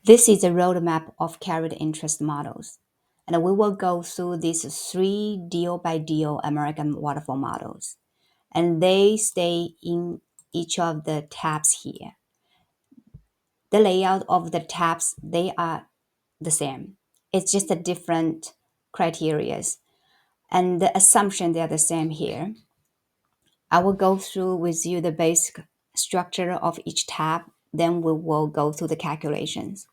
This is a roadmap of carried interest models, and we will go through these three deal by deal American waterfall models, and they stay in each of the tabs here. The layout of the tabs, they are the same. It's just a different criterias, and the assumption they are the same here. I will go through with you the basic structure of each tab, then we will go through the calculations.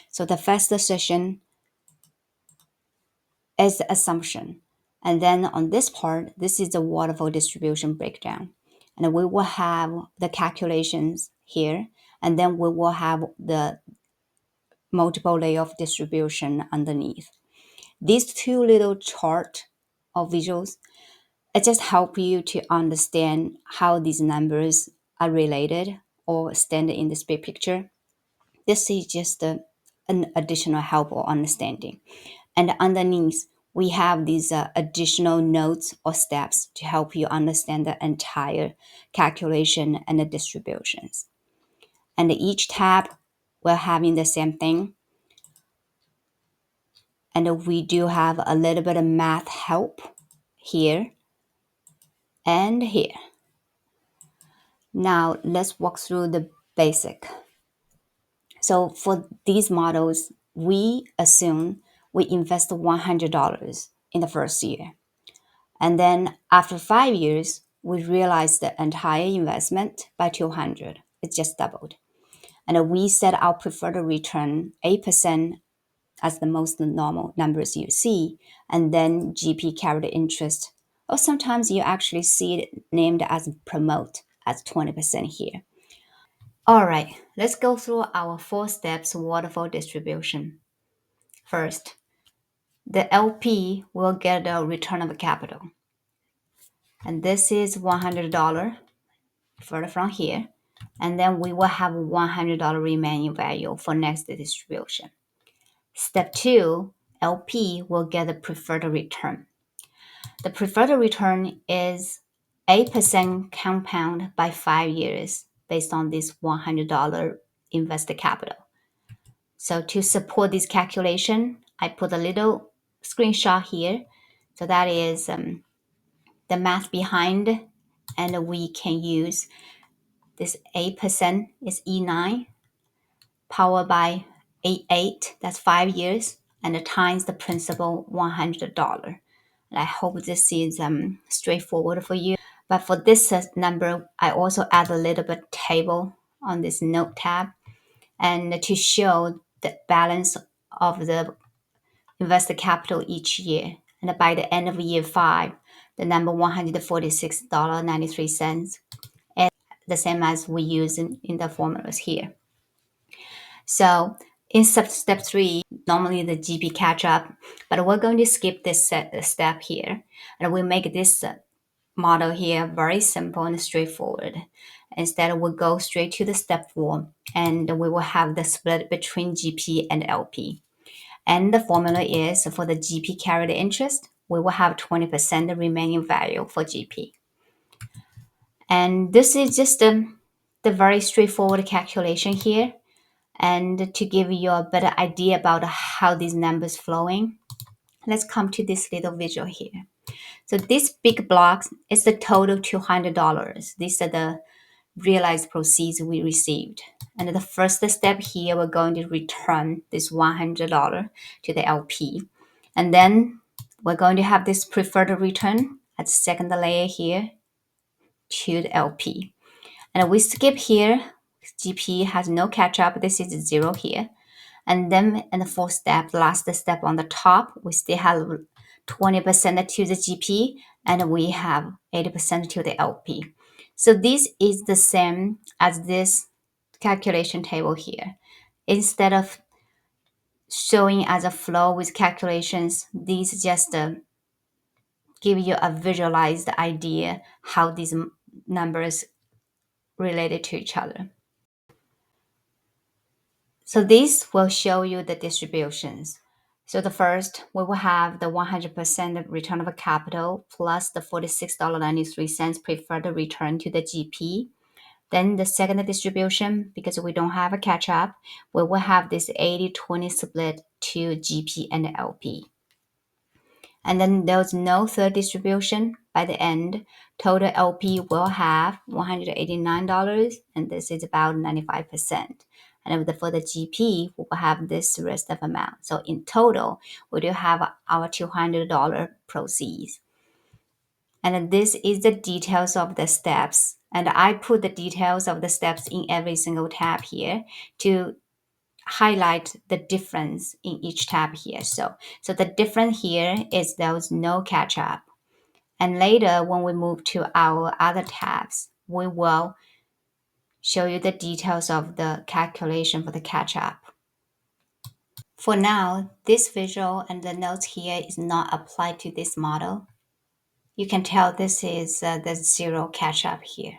So the first session is the assumption. And then on this part, this is the waterfall distribution breakdown. And we will have the calculations here, and then we will have the multiple layer of distribution underneath. These two little chart or visuals, it just help you to understand how these numbers are related or stand in this big picture. This is just an additional help or understanding. And underneath, we have these additional notes or steps to help you understand the entire calculation and the distributions. And each tab, we're having the same thing. And we do have a little bit of math help here and here. Now let's walk through the basic. So for these models, we assume we invest $100 in the first year. And then after 5 years, we realize the entire investment by 200. It just doubled. And we set our preferred return 8% as the most normal numbers you see, and then GP carried interest. Or sometimes you actually see it named as promote as 20% here. All right, let's go through our 4 steps waterfall distribution. First, the LP will get a return of capital. And this is $100 further from here. And then we will have $100 remaining value for next distribution. Step 2, LP will get the preferred return. The preferred return is 8% compound by 5 years based on this $100 invested capital. So to support this calculation, I put a little screenshot here. So that is the math behind, and we can use this 8% is E9 powered by 8, that's 5 years, and times the principal $100. And I hope this is straightforward for you. But for this number, I also add a little bit table on this note tab, and to show the balance of the invested capital each year. And by the end of year 5, the number $146.93 is the same as we use in the formulas here. So in step 3, normally the GP catch up, but we're going to skip this step here, and we make this model here very simple and straightforward. Instead, we'll go straight to the step 4, and we will have the split between GP and LP. And the formula is for the GP carried interest, we will have 20% remaining value for GP. And this is just the very straightforward calculation here. And to give you a better idea about how these numbers flowing, let's come to this little visual here. So this big block is the total $200. These are the realized proceeds we received. And the first step here, we're going to return this $100 to the LP. And then we're going to have this preferred return at the second layer here to the LP. And we skip here. GP has no catch up. This is 0 here. And then in the fourth step, the last step on the top, we still have 20% to the GP, and we have 80% to the LP. So this is the same as this calculation table here. Instead of showing as a flow with calculations, these just give you a visualized idea how these numbers related to each other. So this will show you the distributions. So the first, we will have the 100% return of capital plus the $46.93 preferred return to the GP. Then the second distribution, because we don't have a catch up, we will have this 80-20 split to GP and LP. And then there's no third distribution. By the end, total LP will have $189, and this is about 95%. And for the GP, we will have this rest of amount. So in total, we do have our $200 proceeds. And this is the details of the steps. And I put the details of the steps in every single tab here to highlight the difference in each tab here. So the difference here is there was no catch up. And later, when we move to our other tabs, we will show you the details of the calculation for the catch up. For now, this visual and the notes here is not applied to this model. You can tell this is the zero catch up here.